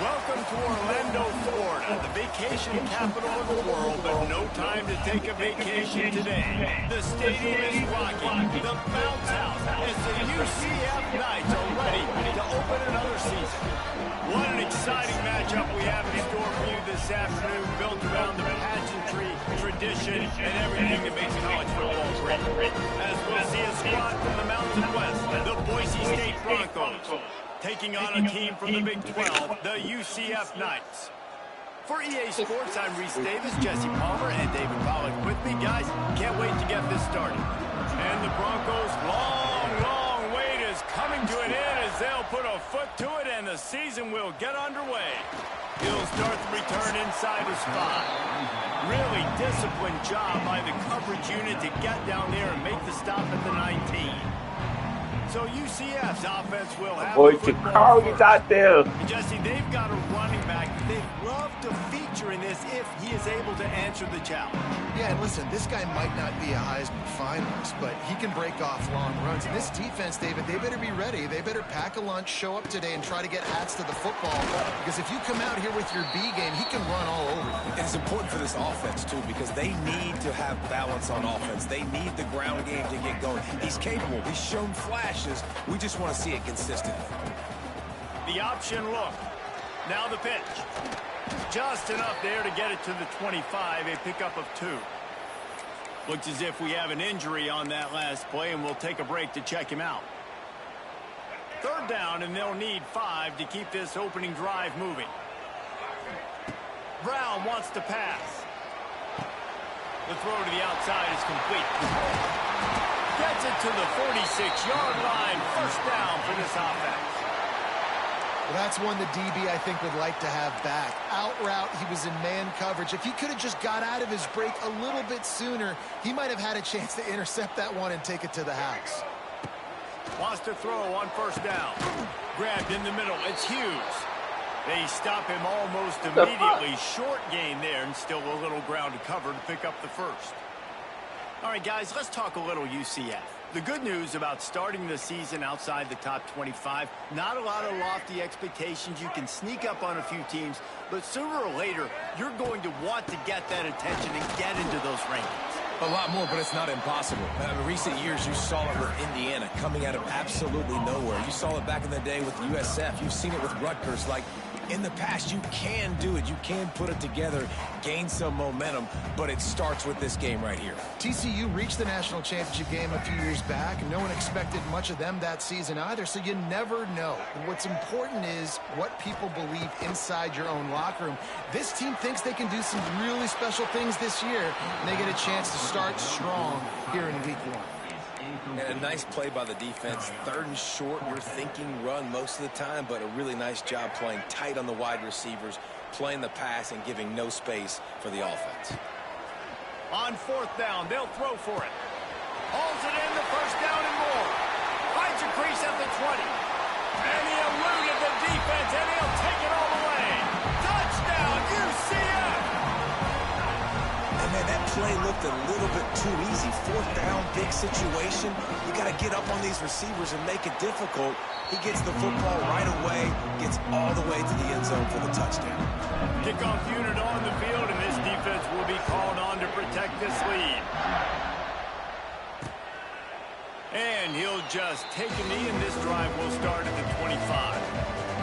Welcome to Orlando, Florida, the vacation capital of the world, but no time to take a vacation today. The stadium is rocking, the bounce house, as the UCF Knights are ready to open another season. What an exciting matchup we have in store for you this afternoon, built around the pageantry, tradition, and everything that makes college football great. As we'll see a squad from the Mountain West, the Boise State Broncos, taking on a team from the Big 12, the UCF Knights. For EA Sports, I'm Reese Davis, Jesse Palmer, and David Pollack with me. Guys, can't wait to get this started. And the Broncos' long wait is coming to an end as they'll put a foot to it and the season will get underway. He'll start the return inside the spot. Really disciplined job by the coverage unit to get down there and make the stop at the 19. So UCF's offense will have Boy, Chicago is out there. Jesse, they've got a running back they'd love to feature in this if he is able to answer the challenge. Yeah, and listen, this guy might not be a Heisman finalist, but he can break off long runs. And this defense, David, they better be ready. They better pack a lunch, show up today, and try to get hats to the football. Because if you come out here with your B game, he can run all over you. And it's important for this offense, too, because they need to have balance on offense. They need the ground game to get going. He's capable. He's shown flashes. We just want to see it consistently. The option look. Now the pitch. Just enough there to get it to the 25, a pickup of 2. Looks as if we have an injury on that last play, and we'll take a break to check him out. 3rd down, and they'll need 5 to keep this opening drive moving. Brown wants to pass. The throw to the outside is complete. Gets it to the 46-yard line. 1st down for this offense. Well, that's one the DB, I think, would like to have back. Out route, he was in man coverage. If he could have just got out of his break a little bit sooner, he might have had a chance to intercept that one and take it to the house. Wants to throw on 1st down. Grabbed in the middle. It's Hughes. They stop him almost immediately. Short gain there, and still a little ground to cover to pick up the 1st. All right, guys, let's talk a little UCF. The good news about starting the season outside the top 25, not a lot of lofty expectations. You can sneak up on a few teams, but sooner or later, you're going to want to get that attention and get into those rankings. A lot more, but it's not impossible. In recent years, you saw it with Indiana coming out of absolutely nowhere. You saw it back in the day with USF. You've seen it with Rutgers. Like, in the past, you can do it. You can put it together, gain some momentum, but it starts with this game right here. TCU reached the national championship game a few years back, and no one expected much of them that season either, so you never know. And what's important is what people believe inside your own locker room. This team thinks they can do some really special things this year, and they get a chance to start strong here in week 1. And a nice play by the defense. 3rd and short, you're thinking run most of the time, but a really nice job playing tight on the wide receivers, playing the pass and giving no space for the offense. On 4th down, they'll throw for it. Hauls it in, the 1st down and more. Finds a crease at the 20. And he eluded the defense, and he'll take it all the way. Touchdown, UCF! And man, that play looked a little bit too easy. 4th down, big situation. You got to get up on these receivers and make it difficult. He gets the football right away, gets all the way to the end zone for the touchdown. Kickoff unit on the field, and this defense will be called on to protect this lead. And he'll just take a knee, and this drive will start at the 25.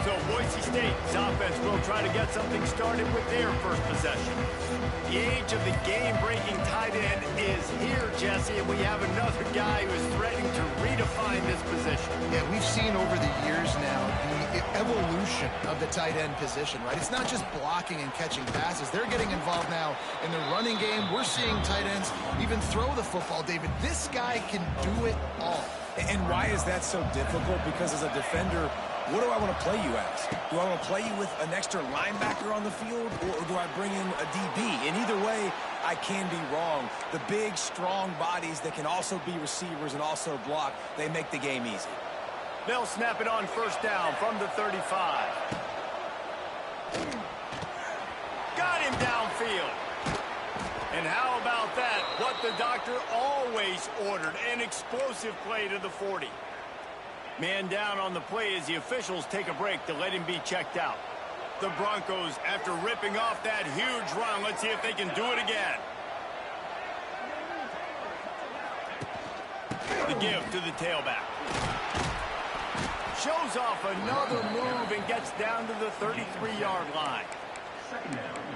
So Boise State's offense will try to get something started with their first possession. The age of the game-breaking tight end is here, Jesse, and we have another guy who is threatening to redefine this position. Yeah, we've seen over the years now the evolution of the tight end position, right? It's not just blocking and catching passes. They're getting involved now in the running game. We're seeing tight ends even throw the football, David. This guy can do it all. And why is that so difficult? Because as a defender, what do I want to play you as? Do I want to play you with an extra linebacker on the field, or do I bring in a DB? And either way, I can be wrong. The big, strong bodies that can also be receivers and also block, they make the game easy. They'll snap it on 1st down from the 35. Got him downfield. And how about that? What the doctor always ordered, an explosive play to the 40. Man down on the play as the officials take a break to let him be checked out. the Broncos after ripping off that huge run. Let's see if they can do it again. The give to the tailback. Shows off another move and gets down to the 33-yard line.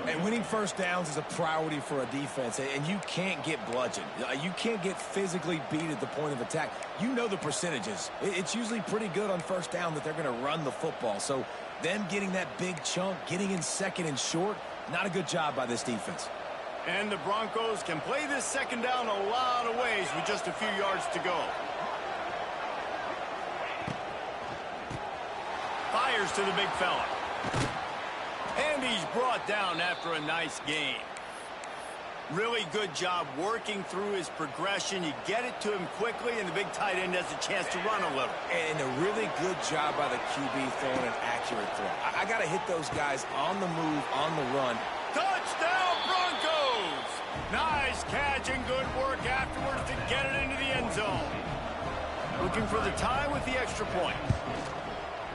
And winning first downs is a priority for a defense, and you can't get bludgeoned. You can't get physically beat at the point of attack. You know the percentages. It's usually pretty good on first down that they're going to run the football. So them getting that big chunk, getting in second and short, not a good job by this defense. And the Broncos can play this second down a lot of ways with just a few yards to go. Fires to the big fella. And he's brought down after a nice gain. Really good job working through his progression. You get it to him quickly, and the big tight end has a chance to run a little. And a really good job by the QB throwing an accurate throw. I got to hit those guys on the move, on the run. Touchdown, Broncos! Nice catch and good work afterwards to get it into the end zone. Looking for the tie with the extra point.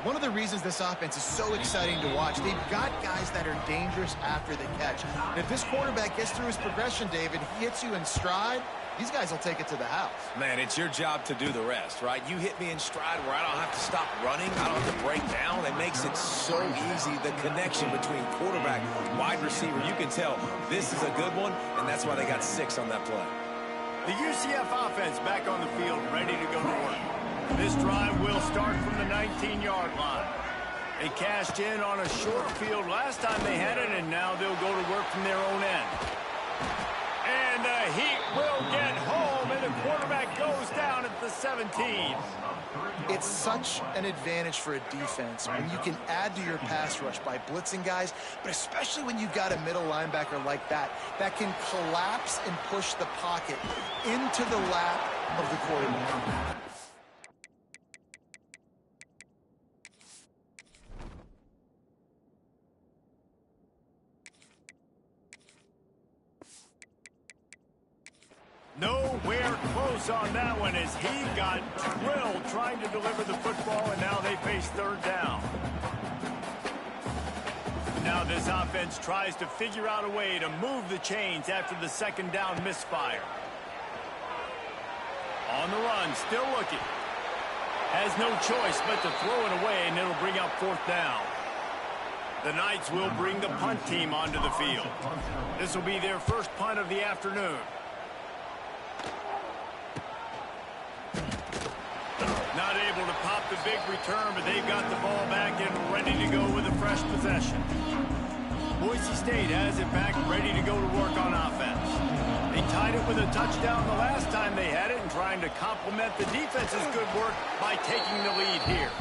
One of the reasons this offense is so exciting to watch, they've got guys that are dangerous after the catch. And if this quarterback gets through his progression, David, he hits you in stride, these guys will take it to the house. Man, it's your job to do the rest, right? You hit me in stride where I don't have to stop running. I don't have to break down. It makes it so easy, the connection between quarterback and wide receiver. You can tell this is a good one, and that's why they got 6 on that play. The UCF offense back on the field, ready to go to work. This drive will start from the 19-yard line. They cashed in on a short field last time they had it, and now they'll go to work from their own end. And the Heat will get home, and the quarterback goes down at the 17. It's such an advantage for a defense when you can add to your pass rush by blitzing guys, but especially when you've got a middle linebacker like that can collapse and push the pocket into the lap of the quarterback. Nowhere close on that one as he got drilled trying to deliver the football, and now they face third down. Now this offense tries to figure out a way to move the chains after the second down misfire. On the run, still looking. Has no choice but to throw it away, and it'll bring up fourth down. The Knights will bring the punt team onto the field. This will be their first punt of the afternoon. Not able to pop the big return, but they've got the ball back and ready to go with a fresh possession. Boise State has it back, ready to go to work on offense. They tied it with a touchdown the last time they had it and trying to complement the defense's good work by taking the lead here.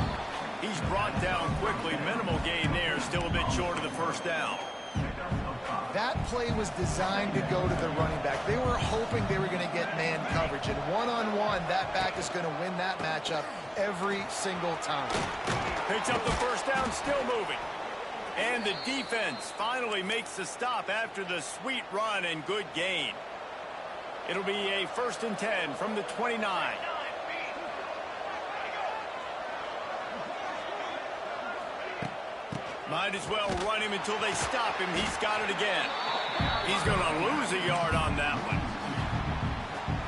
He's brought down quickly. Minimal gain there, still a bit short of the first down. That play was designed to go to the running back. They were hoping they were going to get man coverage. And one-on-one, that back is going to win that matchup every single time. Picks up the first down, still moving. And the defense finally makes the stop after the sweet run and good gain. It'll be a 1st and 10 from the 29. Might as well run him until they stop him. He's got it again. He's going to lose a yard on that one.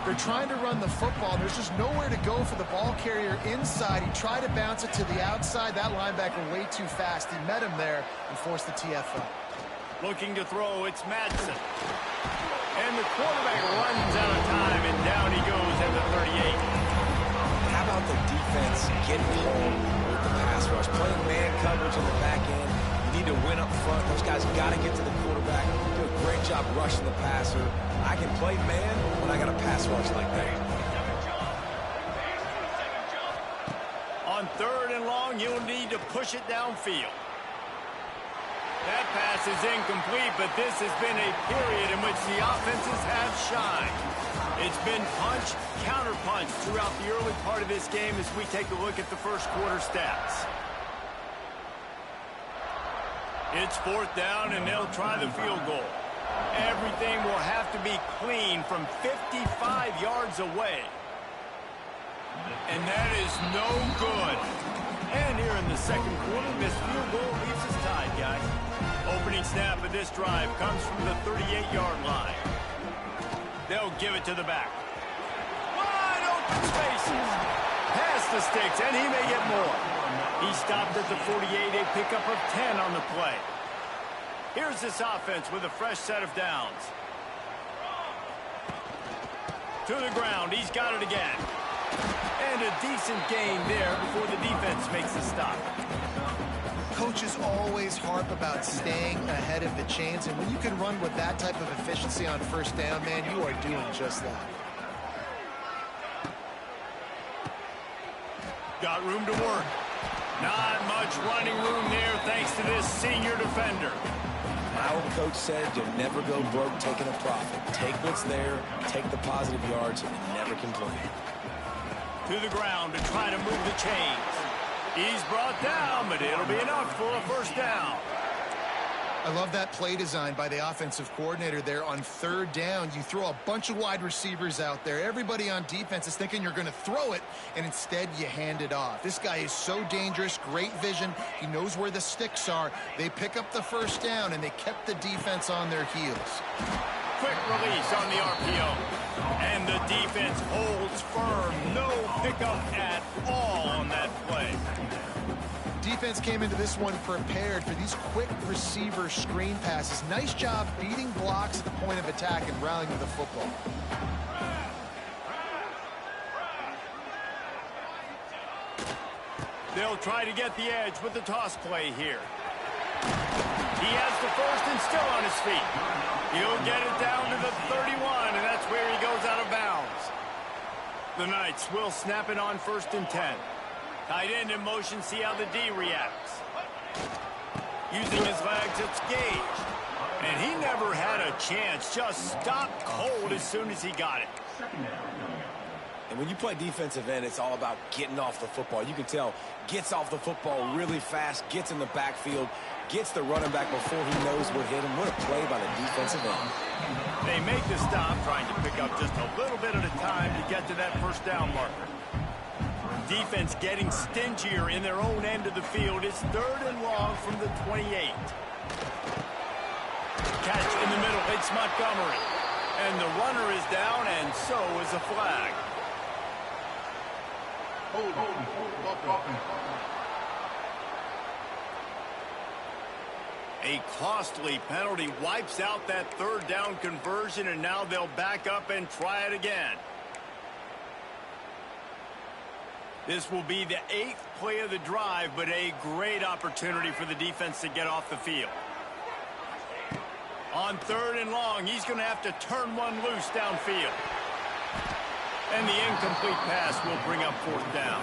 They're trying to run the football. There's just nowhere to go for the ball carrier inside. He tried to bounce it to the outside. That linebacker way too fast. He met him there and forced the TFL. Looking to throw, it's Madsen. And the quarterback runs out of time, and down he goes at the 38. How about the defense getting home with the pass rush? Playing man coverage in the back end. You need to win up front. Those guys got to get to the quarterback. Do a great job rushing the passer. I can play man when I got a pass rush like that. On 3rd and long, you'll need to push it downfield. That pass is incomplete, but this has been a period in which the offenses have shined. It's been punch, counter-punch throughout the early part of this game as we take a look at the first quarter stats. It's 4th down, and they'll try the field goal. Everything will have to be clean from 55 yards away. And that is no good. And here in the second quarter, this field goal leaves us tied, guys. Opening snap of this drive comes from the 38-yard line. They'll give it to the back. Wide open spaces. Past the sticks, and he may get more. He stopped at the 48, a pickup of 10 on the play. Here's this offense with a fresh set of downs. To the ground, he's got it again. And a decent gain there before the defense makes the stop. Coaches always harp about staying ahead of the chains, and when you can run with that type of efficiency on first down, man, you are doing just that. Got room to work. Not much running room there thanks to this senior defender. My old coach said you'll never go broke taking a profit. Take what's there, take the positive yards, and never complain. To the ground to try to move the chains. He's brought down, but it'll be enough for a first down. I love that play design by the offensive coordinator there on third down. You throw a bunch of wide receivers out there. Everybody on defense is thinking you're going to throw it, and instead you hand it off. This guy is so dangerous, great vision. He knows where the sticks are. They pick up the first down, and they kept the defense on their heels. Quick release on the RPO. And the defense holds firm. No pickup at all on that play. Defense came into this one prepared for these quick receiver screen passes. Nice job beating blocks at the point of attack and rallying to the football. They'll try to get the edge with the toss play here. He has the first and still on his feet. He'll get it down to the 31, and that's where he goes out of bounds. The Knights will snap it on first and 10. Tight end in motion, see how the D reacts. Using his legs, it's Gage. And he never had a chance, just stopped cold as soon as he got it. And when you play defensive end, it's all about getting off the football. You can tell, gets off the football really fast, gets in the backfield, gets the running back before he knows what hit him. What a play by the defensive end. They make the stop, trying to pick up just a little bit at a time to get to that first down marker. Defense getting stingier in their own end of the field. It's third and long from the 28. Catch in the middle. It's Montgomery. And the runner is down, and so is a flag. A costly penalty wipes out that third down conversion, and now they'll back up and try it again. This will be the 8th play of the drive, but a great opportunity for the defense to get off the field. On third and long, he's going to have to turn one loose downfield. And the incomplete pass will bring up fourth down.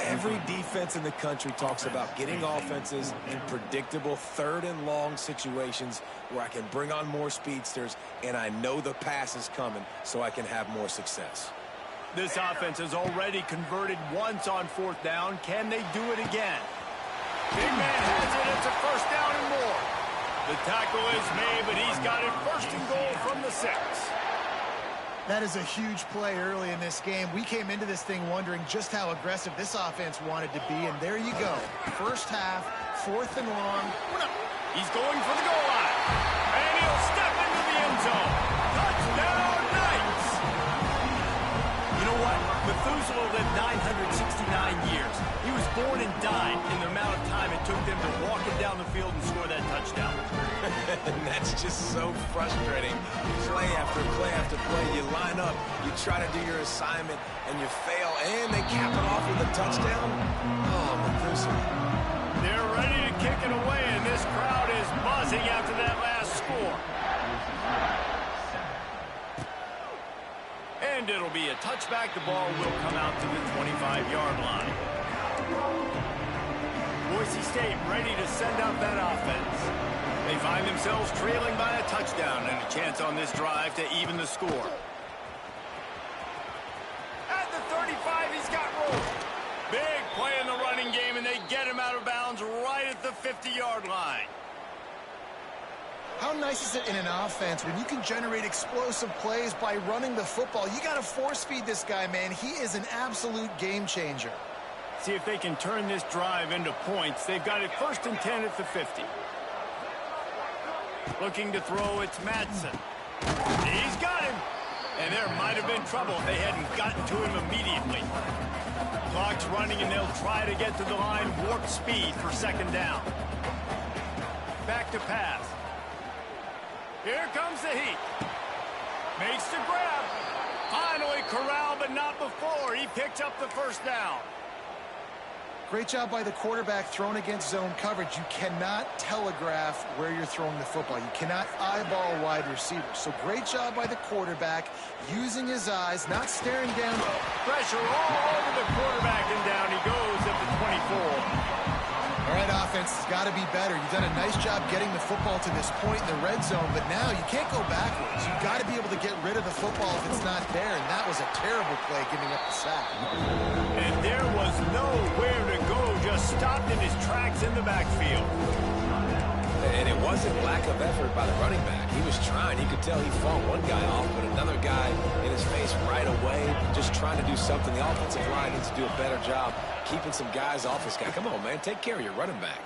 Every defense in the country talks about getting offenses in predictable third and long situations where I can bring on more speedsters and I know the pass is coming so I can have more success. This offense has already converted once on fourth down. Can they do it again? Big man has it. It's a first down and more. The tackle is made, but he's got it first and goal from the 6. That is a huge play early in this game. We came into this thing wondering just how aggressive this offense wanted to be, and there you go. First half, fourth and long. He's going for the goal line. And he'll step into the end zone. Touchdown, Knights! You know what? Methuselah lived 969 years. He was born and died in the amount of time it took them to walk him down the field and score that touchdown. That's just so frustrating. Play after play after play, you line up, you try to do your assignment, and you fail, and they cap it off with a touchdown. Oh, Methuselah. They're ready to kick it away, and this crowd is buzzing after that last score. And it'll be a touchback. The ball will come out to the 25-yard line. Boise State ready to send out that offense. They find themselves trailing by a touchdown and a chance on this drive to even the score. At the 35, he's got room. Big play in the running game, and they get him out of bounds right at the 50-yard line. How nice is it in an offense when you can generate explosive plays by running the football? You got to force feed this guy, man. He is an absolute game changer. See if they can turn this drive into points. They've got it 1st and 10 at the 50. Looking to throw, it's Madsen. He's got him. And there might have been trouble if they hadn't gotten to him immediately. Clock's running, and they'll try to get to the line warp speed for 2nd down. Back to pass. Here comes the heat. Makes the grab. Finally corralled, but not before. He picks up the 1st down. Great job by the quarterback throwing against zone coverage. You cannot telegraph where you're throwing the football. You cannot eyeball wide receivers. So great job by the quarterback using his eyes, not staring down. Pressure all over the quarterback, and down he goes at the 24. All right, offense has got to be better. You've done a nice job getting the football to this point in the red zone, but now you can't go backwards. You've got to be able to get rid of the football if it's not there, and that was a terrible play giving up the sack. And there was nowhere to go, just stopped in his tracks in the backfield. And it wasn't lack of effort by the running back. He was trying. You could tell he fought one guy off, but another guy in his face right away, just trying to do something. The offensive line needs to do a better job keeping some guys off this guy. Come on, man. Take care of your running back.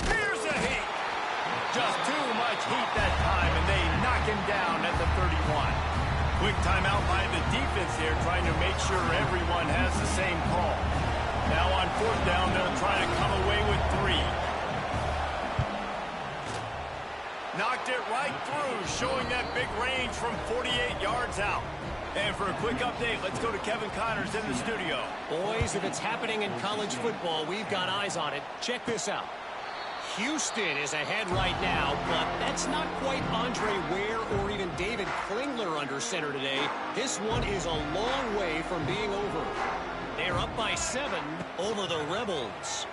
Here's the heat. Just too much heat that time, and they knock him down at the 31. Quick timeout by the defense here, trying to make sure everyone has the same call. Now on 4th down, they'll try to come away with 3. Knocked it right through, showing that big range from 48 yards out. And for a quick update, let's go to Kevin Connors in the studio. Boys, if it's happening in college football, we've got eyes on it. Check this out. Houston is ahead right now, but that's not quite Andre Ware or even David Klingler under center today. This one is a long way from being over. They're up by 7 over the Rebels.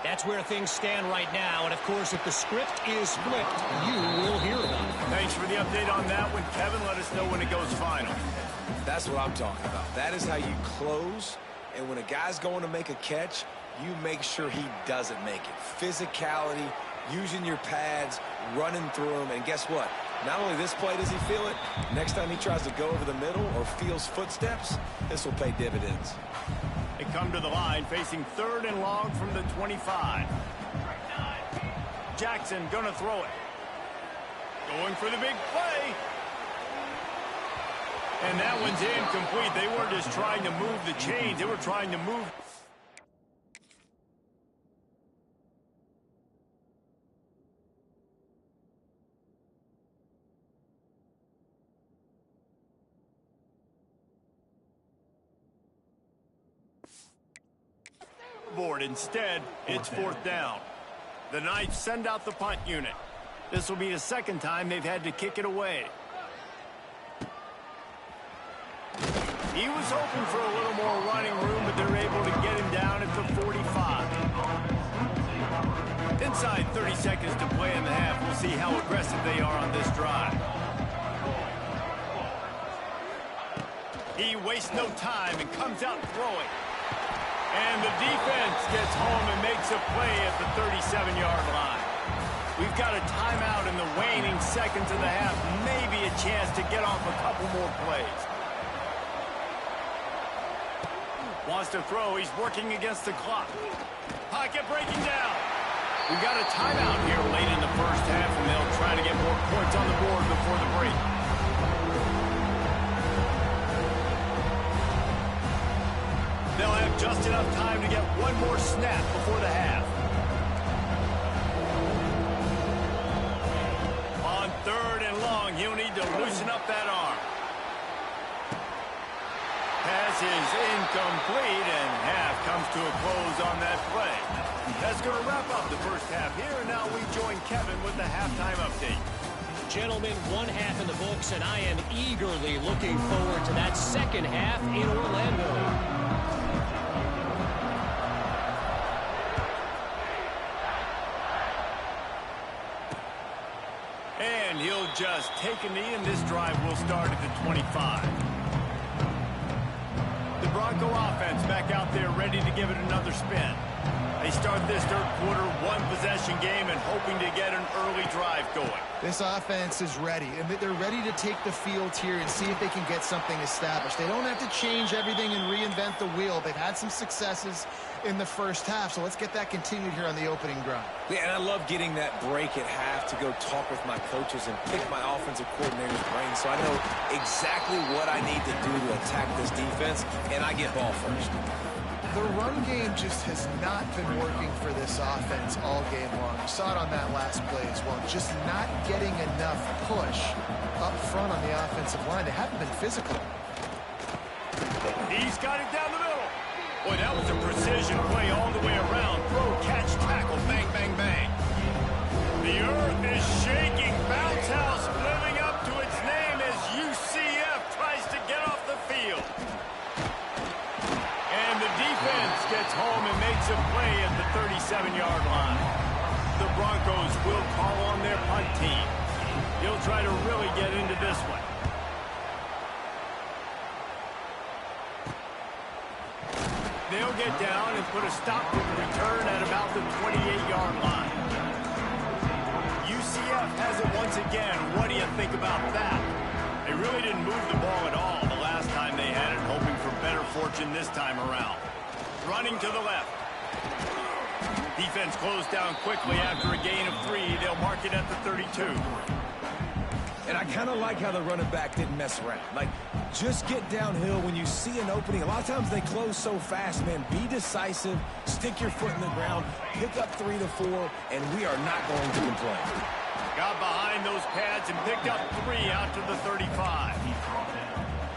That's where things stand right now, and of course, if the script is flipped, you will hear about it. Thanks for the update on that one, Kevin. Let us know when it goes final. That's what I'm talking about. That is how you close, and when a guy's going to make a catch, you make sure he doesn't make it. Physicality, using your pads, running through them, and guess what? Not only this play does he feel it, next time he tries to go over the middle or feels footsteps, this will pay dividends. They come to the line, facing 3rd and long from the 25. Jackson gonna throw it. Going for the big play. And that one's incomplete. They weren't just trying to move the chains. They were trying to move. Board. Instead, it's 4th down. The Knights send out the punt unit. This will be the 2nd time they've had to kick it away. He was hoping for a little more running room, but they're able to get him down at the 45. Inside 30 seconds to play in the half. We'll see how aggressive they are on this drive. He wastes no time and comes out throwing. And the defense gets home and makes a play at the 37-yard line. We've got a timeout in the waning seconds of the half. Maybe a chance to get off a couple more plays. Wants to throw. He's working against the clock. Pocket breaking down. We've got a timeout here late in the 1st half, and they'll try to get more points on the board before the break. They'll have just enough time to get one more snap before the half. On 3rd and long, he'll need to loosen up that arm. Pass is incomplete, and half comes to a close on that play. That's going to wrap up the 1st half here, and now we join Kevin with the halftime update. Gentlemen, 1 half in the books, and I am eagerly looking forward to that 2nd half in Orlando. And he'll just take a knee, and this drive will start at the 25. The Bronco offense back out there ready to give it another spin. They start this third quarter one-possession game and hoping to get an early drive going. This offense is ready, and they're ready to take the field here and see if they can get something established. They don't have to change everything and reinvent the wheel. They've had some successes in the first half, so let's get that continued here on the opening drive. Yeah, and I love getting that break at half to go talk with my coaches and pick my offensive coordinator's brain so I know exactly what I need to do to attack this defense, and I get ball first. The run game just has not been working for this offense all game long. You saw it on that last play as well. Just not getting enough push up front on the offensive line. They haven't been physical. He's got it down the middle. Boy, that was a precision play all the way around. Throw, catch, tackle, bang, bang, bang. The earth is shaking. Bounce House living up to its name as UCF tries to get off the field. And the defense gets home and makes a play at the 37-yard line. The Broncos will call on their punt team. He'll try to really get into this one. They'll get down and put a stop to the return at about the 28-yard line. UCF has it once again. What do you think about that? They really didn't move the ball at all the last time they had it, hoping for better fortune this time around. Running to the left. Defense closed down quickly after a gain of 3. They'll mark it at the 32. And I kind of like how the running back didn't mess around. Like, just get downhill when you see an opening. A lot of times they close so fast, man. Be decisive, stick your foot in the ground, pick up 3 to 4, and we are not going to complain. Got behind those pads and picked up 3 out to the 35.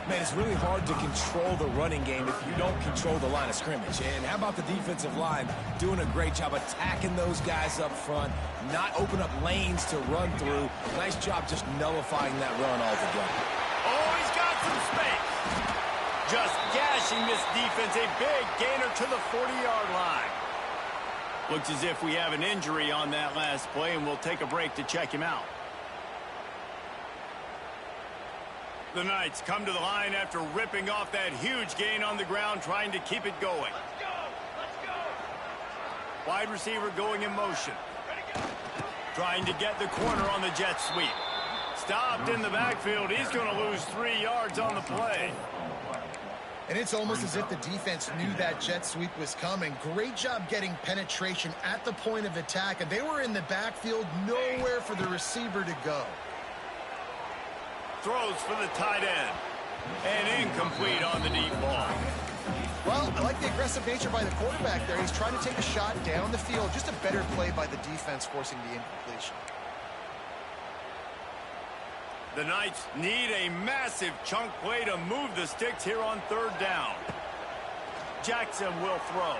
Man, it's really hard to control the running game if you don't control the line of scrimmage. And how about the defensive line doing a great job attacking those guys up front, not open up lanes to run through. Nice job just nullifying that run altogether. Oh, he's got some space. Just gashing this defense. A big gainer to the 40-yard line. Looks as if we have an injury on that last play, and we'll take a break to check him out. The Knights come to the line after ripping off that huge gain on the ground, trying to keep it going. Let's go! Let's go! Wide receiver going in motion. Trying to get the corner on the jet sweep. Stopped in the backfield. He's going to lose 3 yards on the play. And it's almost as if the defense knew that jet sweep was coming. Great job getting penetration at the point of attack, and they were in the backfield, nowhere for the receiver to go. Throws for the tight end. And incomplete on the deep ball. Well, I like the aggressive nature by the quarterback there. He's trying to take a shot down the field. Just a better play by the defense forcing the incompletion. The Knights need a massive chunk play to move the sticks here on 3rd down. Jackson will throw.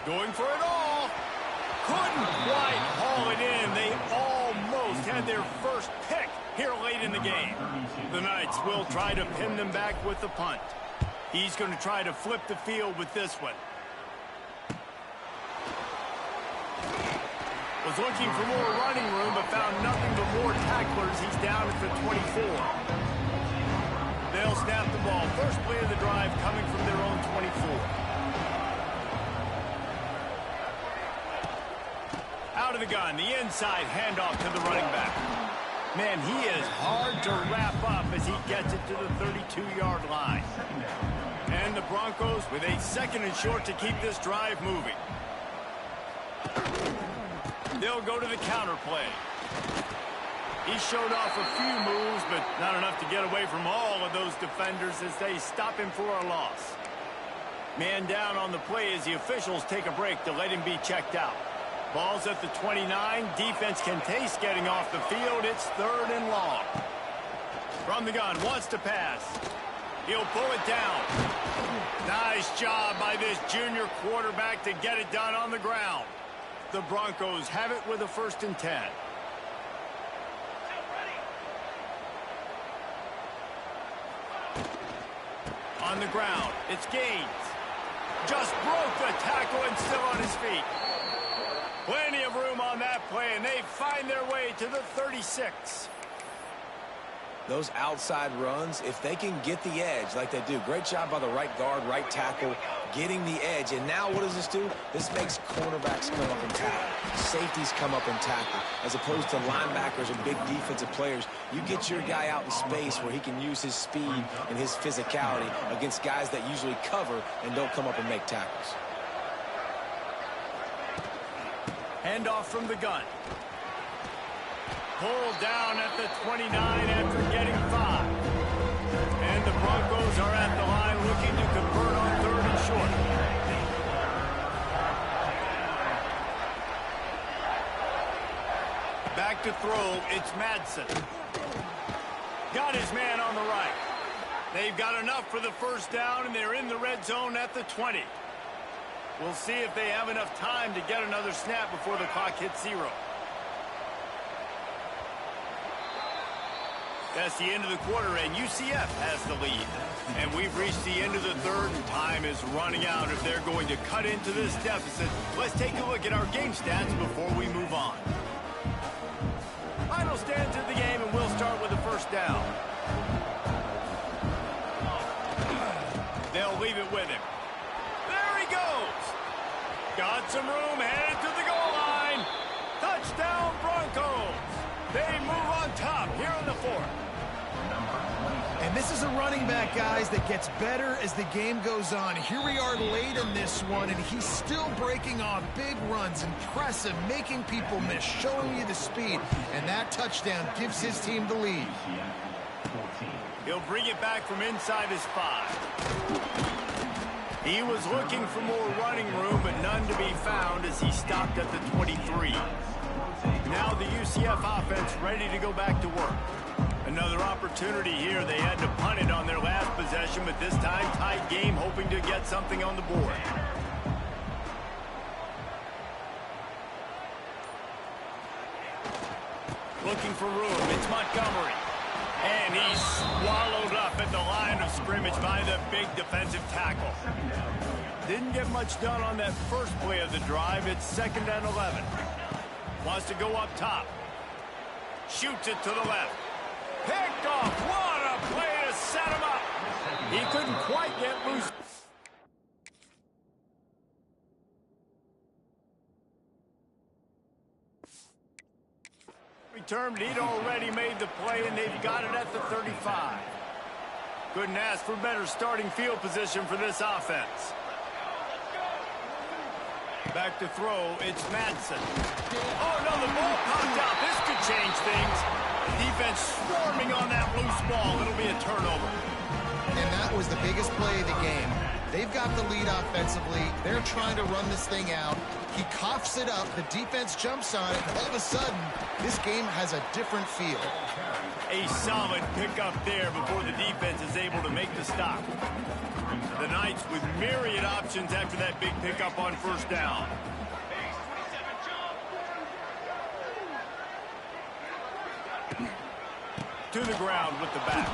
Going for it all. Couldn't quite haul it in. They almost had their first pick here late in the game. The Knights will try to pin them back with the punt. He's going to try to flip the field with this one. Was looking for more running room, but found nothing but more tacklers. He's down at the 24. They'll snap the ball. First play of the drive coming from their own 24. Out of the gun, the inside handoff to the running back. Man, he is hard to wrap up as he gets it to the 32-yard line. And the Broncos with a 2nd and short to keep this drive moving. They'll go to the counter play. He showed off a few moves, but not enough to get away from all of those defenders as they stop him for a loss. Man down on the play as the officials take a break to let him be checked out. Ball's at the 29. Defense can taste getting off the field. It's 3rd and long. From the gun, wants to pass. He'll pull it down. Nice job by this junior quarterback to get it done on the ground. The Broncos have it with a 1st and 10. On the ground, it's Gaines. Just broke the tackle and still on his feet. Plenty of room on that play, and they find their way to the 36. those outside runs, if they can get the edge like they do, great job by the right guard, right tackle, getting the edge. And now what does this do? This makes cornerbacks come up and tackle. Safeties come up and tackle. As opposed to linebackers and big defensive players, you get your guy out in space where he can use his speed and his physicality against guys that usually cover and don't come up and make tackles. Handoff from the gun. Pulled down at the 29 after getting 5. And the Broncos are at the line looking to convert on 3rd and short. Back to throw, it's Madsen. Got his man on the right. They've got enough for the first down, and they're in the red zone at the 20. We'll see if they have enough time to get another snap before the clock hits 0. That's the end of the quarter, and UCF has the lead. And we've reached the end of the 3rd, and time is running out if they're going to cut into this deficit. Let's take a look at our game stats before we move on. Final stands of the game, and we'll start with the first down. They'll leave it with him. There he goes. Got some room, headed to the goal line. Touchdown, Broncos. They move on top here in the 4th. And this is a running back, guys, that gets better as the game goes on. Here we are late in this one, and he's still breaking off big runs. Impressive, making people miss, showing you the speed. And that touchdown gives his team the lead. He'll bring it back from inside his 5. He was looking for more running room, but none to be found as he stopped at the 23. Now the UCF offense ready to go back to work. Another opportunity here. They had to punt it on their last possession, but this time tight game, hoping to get something on the board. Looking for room. It's Montgomery. And he's swallowed up at the line of scrimmage by the big defensive tackle. Didn't get much done on that first play of the drive. It's 2nd and 11. Wants to go up top. Shoots it to the left. Picked off. What a play to set him up. He couldn't quite get loose. Returned. He'd already made the play, and they've got it at the 35. Couldn't ask for better starting field position for this offense. Back to throw, it's Madsen. Oh, no, the ball popped out. This could change things. Defense swarming on that loose ball. It'll be a turnover. And that was the biggest play of the game. They've got the lead offensively. They're trying to run this thing out. He coughs it up. The defense jumps on it. All of a sudden, this game has a different feel. A solid pickup there before the defense is able to make the stop. The Knights with myriad options after that big pickup on first down. To the ground with the back.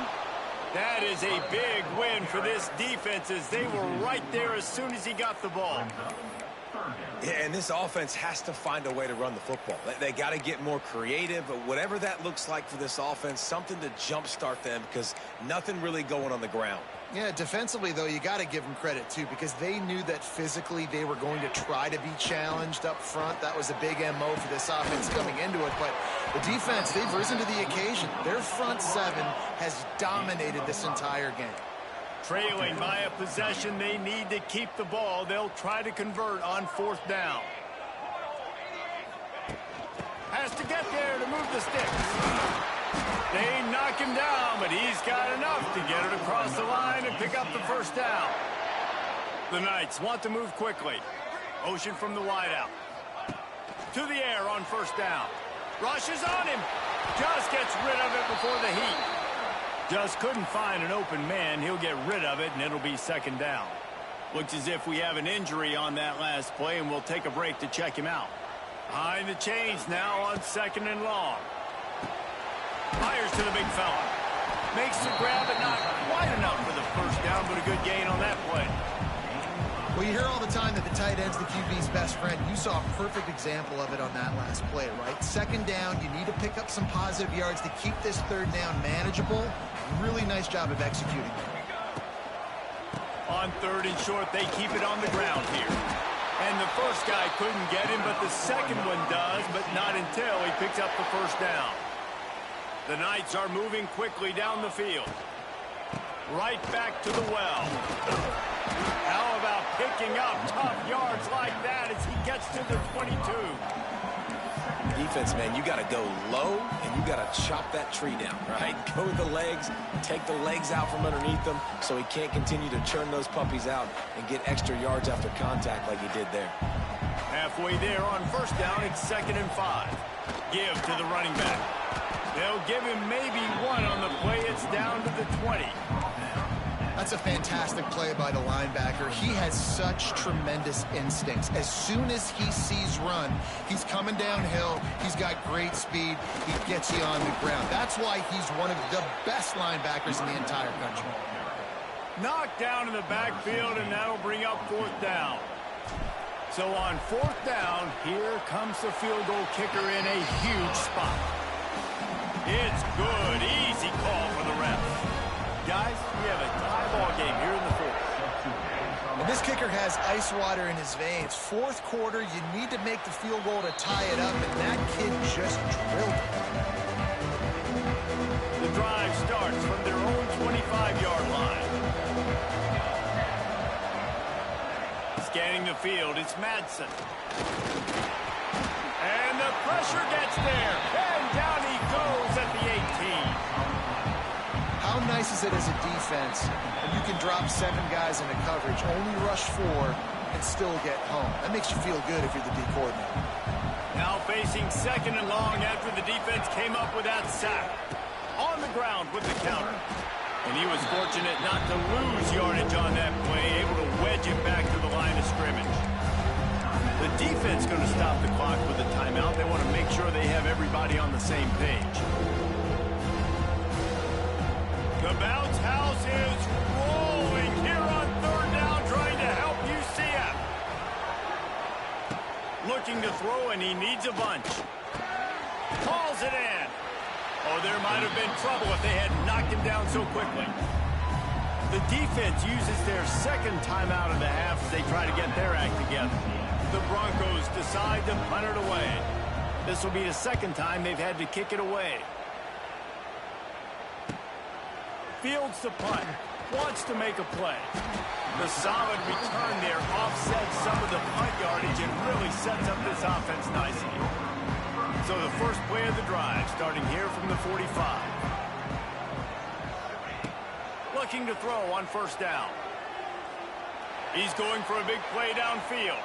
That is a big win for this defense as they were right there as soon as he got the ball. Yeah, and this offense has to find a way to run the football. They got to get more creative, but whatever that looks like for this offense, something to jumpstart them because nothing really going on the ground. Yeah, defensively, though, you got to give them credit, too, because they knew that physically they were going to try to be challenged up front. That was a big MO for this offense coming into it. But the defense, they've risen to the occasion. Their front 7 has dominated this entire game. Trailing by a possession, they need to keep the ball. They'll try to convert on fourth down. Has to get there to move the sticks. They knock him down, but he's got enough to get it across the line and pick up the first down. The Knights want to move quickly. Motion from the wideout. To the air on first down. Rushes on him. Just gets rid of it before the heat. Just couldn't find an open man. He'll get rid of it, and it'll be second down. Looks as if we have an injury on that last play, and we'll take a break to check him out. Behind the chains now on 2nd and long. Fires to the big fella. Makes the grab, but not quite enough for the first down, but a good gain on that play. Well, you hear all the time that the tight end's the QB's best friend. You saw a perfect example of it on that last play, right? Second down, you need to pick up some positive yards to keep this third down manageable. Really nice job of executing there. On third and short, they keep it on the ground here. And the first guy couldn't get him, but the second one does, but not until he picks up the first down. The Knights are moving quickly down the field. Right back to the well. How about picking up tough yards like that as he gets to the 22? Defense, man, you got to go low, and you got to chop that tree down, right? Go with the legs, take the legs out from underneath them so he can't continue to churn those puppies out and get extra yards after contact like he did there. Halfway there on first down, it's 2nd and 5. Give to the running back. They'll give him maybe one on the play. It's down to the 20. That's a fantastic play by the linebacker. He has such tremendous instincts. As soon as he sees run, he's coming downhill. He's got great speed. He gets you on the ground. That's why he's one of the best linebackers in the entire country. Knocked down in the backfield, and that'll bring up 4th down. So on 4th down, here comes the field goal kicker in a huge spot. It's good. Easy call for the refs. Guys, we have a tie ball game here in the 4th. And this kicker has ice water in his veins. 4th quarter, you need to make the field goal to tie it up, and that kid just drilled it. The drive starts from their own 25-yard line. Scanning the field, it's Madsen. And the pressure gets there. And down he goes at the 18. How nice is it as a defense when you can drop 7 guys into coverage, only rush 4, and still get home? That makes you feel good if you're the D coordinator. Now facing 2nd and long after the defense came up with that sack. On the ground with the counter. And he was fortunate not to lose yardage on that play, able to wedge it back to the line of scrimmage. The defense going to stop the clock with a timeout. They want to make sure they have everybody on the same page. The bounce house is rolling here on 3rd down, trying to help UCF. Looking to throw, and he needs a bunch. Calls it in. Oh, there might have been trouble if they had knocked him down so quickly. The defense uses their 2nd timeout of the half as they try to get their act together. The Broncos decide to punt it away. This will be the 2nd time they've had to kick it away. Fields the punt, wants to make a play. The solid return there offsets some of the punt yardage and really sets up this offense nicely. So the first play of the drive, starting here from the 45. Looking to throw on 1st down. He's going for a big play downfield.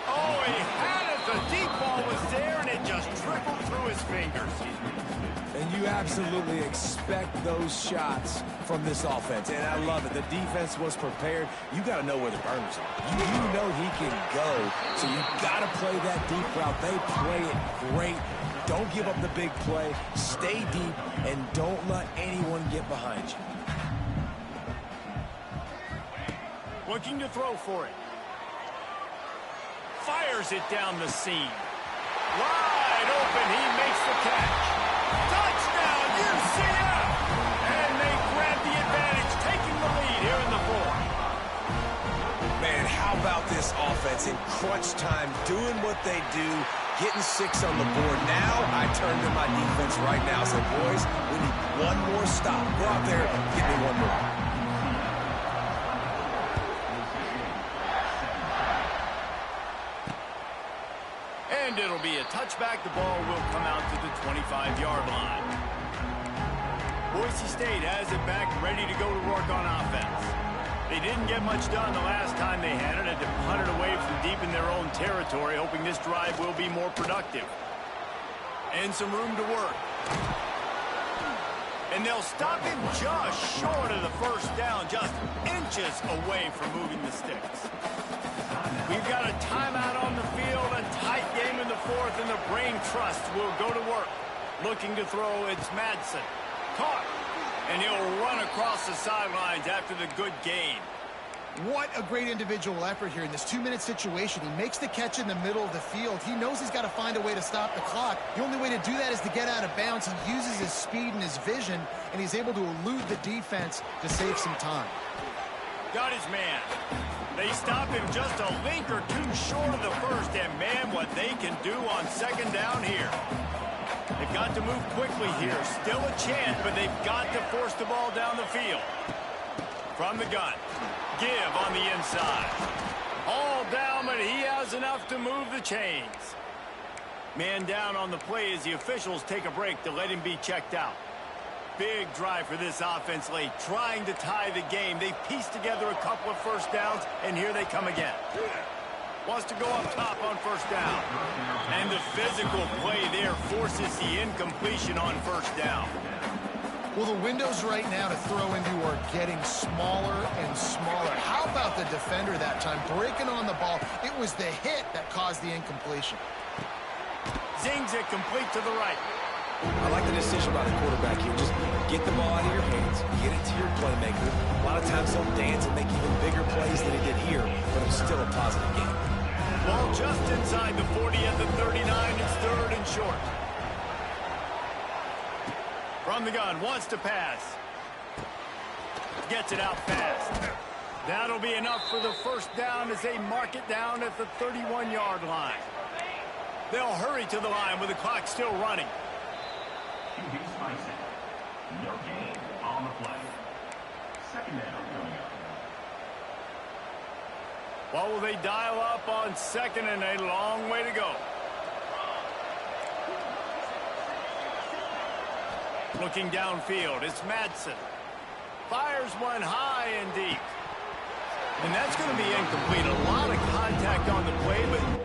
Oh, he had it. The deep ball was there, and it just trickled through his fingers. And you absolutely expect those shots from this offense. And I love it. The defense was prepared. You got to know where the burners are. You know he can go. So you got to play that deep route. They play it great. Don't give up the big play. Stay deep, and don't let anyone get behind you. Looking to throw for it. Fires it down the seam. Wide open. He makes the catch. Touchdown, UCF! And they grab the advantage, taking the lead here in the 4th. Man, how about this offense in crunch time, doing what they do, getting 6 on the board. Now I turn to my defense right now and say, boys, we need one more stop. Go out there, get me one more. And it'll be a touchback. The ball will come out to the 25-yard line. Boise State has it back, ready to go to work on offense. They didn't get much done the last time they had it. Had to punt it away from deep in their own territory, hoping this drive will be more productive. And some room to work. And they'll stop him just short of the 1st down, just inches away from moving the sticks. We've got a timeout on the field, a tight game in the 4th, and the Brain Trust will go to work. Looking to throw, it's Madsen. Caught, and he'll run across the sidelines after the good gain. What a great individual effort here in this 2-minute situation. He makes the catch in the middle of the field. He knows he's got to find a way to stop the clock. The only way to do that is to get out of bounds. He uses his speed and his vision, and he's able to elude the defense to save some time. Got his man. They stop him just a link or two short of the first, and man, what they can do on second down here. They've got to move quickly here. Still a chance, but they've got to force the ball down the field. From the gun. Give on the inside. All down, but he has enough to move the chains. Man down on the play as the officials take a break to let him be checked out. Big drive for this offense late, trying to tie the game. They pieced together a couple of first downs, and here they come again. Wants to go up top on first down. And the physical play there forces the incompletion on first down. Well, the windows right now to throw into are getting smaller and smaller. How about the defender that time breaking on the ball? It was the hit that caused the incompletion. Zings it complete to the right. I like the decision by the quarterback here. Just get the ball out of your hands, get it to your playmaker. A lot of times he'll dance and make even bigger plays than he did here, but it's still a positive game. Ball just inside the 40 at the 39. It's third and short. From the gun, wants to pass. Gets it out fast. That'll be enough for the first down as they mark it down at the 31-yard line. They'll hurry to the line with the clock still running. No gain on the play. Second down coming up. What will they dial up on second and a long way to go? Looking downfield, it's Madsen. Fires one high and deep. And that's going to be incomplete. A lot of contact on the play, but...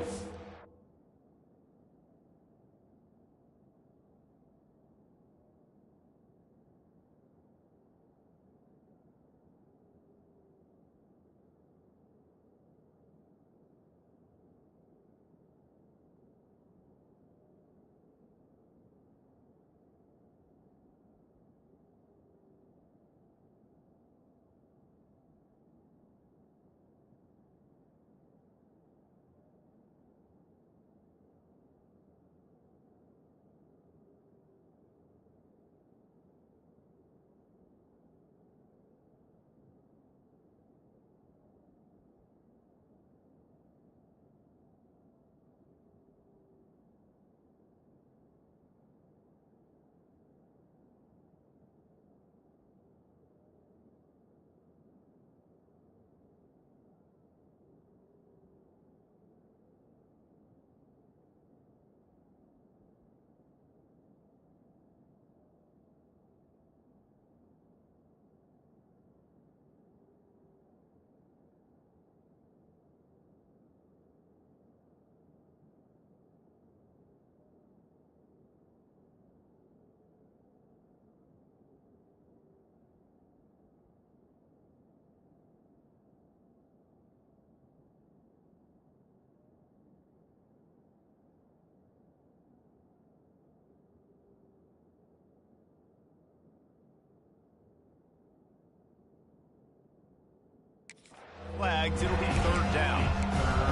flags, it'll be third down.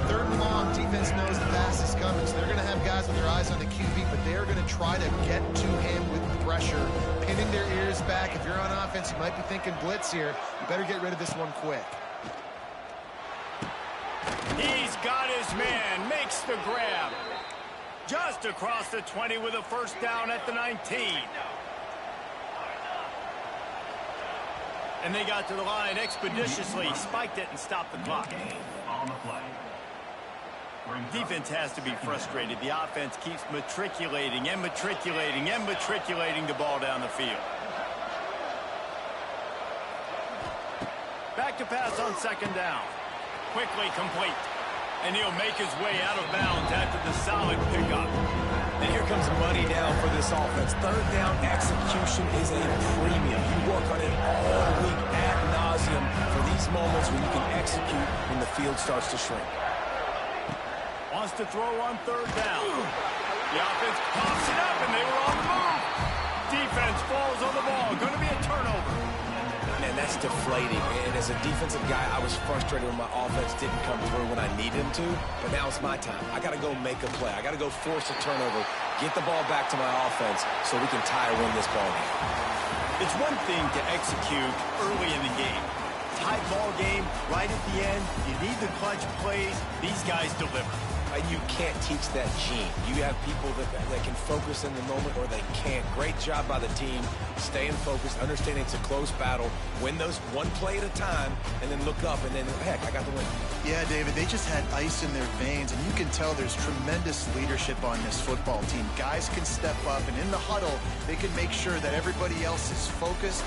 Third and long, defense knows the pass is coming, so they're going to have guys with their eyes on the QB, but they're going to try to get to him with pressure, pinning their ears back. If you're on offense, you might be thinking blitz here. You better get rid of this one quick. He's got his man, makes the grab. Just across the 20 with a first down at the 19. And they got to the line expeditiously, spiked it and stopped the clock. On the play. Defense has to be frustrated. The offense keeps matriculating and matriculating and matriculating the ball down the field. Back to pass on second down. Quickly complete. And he'll make his way out of bounds after the solid pickup. And here comes money down for this offense. Third down execution is a premium. You work on it all week ad nauseum for these moments when you can execute when the field starts to shrink. Wants to throw on third down. The offense pops it up, and they were on the move. Defense falls on the ball. Going to be a turnover. And and that's deflating. And as a defensive guy, I was frustrated when my offense didn't come through when I needed him to. But now it's my time. I got to go make a play. I got to go force a turnover, get the ball back to my offense so we can tie or win this ball game. It's one thing to execute early in the game. Tight ball game, right at the end. You need the clutch plays. These guys deliver. You can't teach that gene. You have people that can focus in the moment or they can't. Great job by the team, staying focused, understanding it's a close battle, win those one play at a time, and then look up, and then, heck, I got the win. Yeah, David, they just had ice in their veins, and you can tell there's tremendous leadership on this football team. Guys can step up, and in the huddle, they can make sure that everybody else is focused.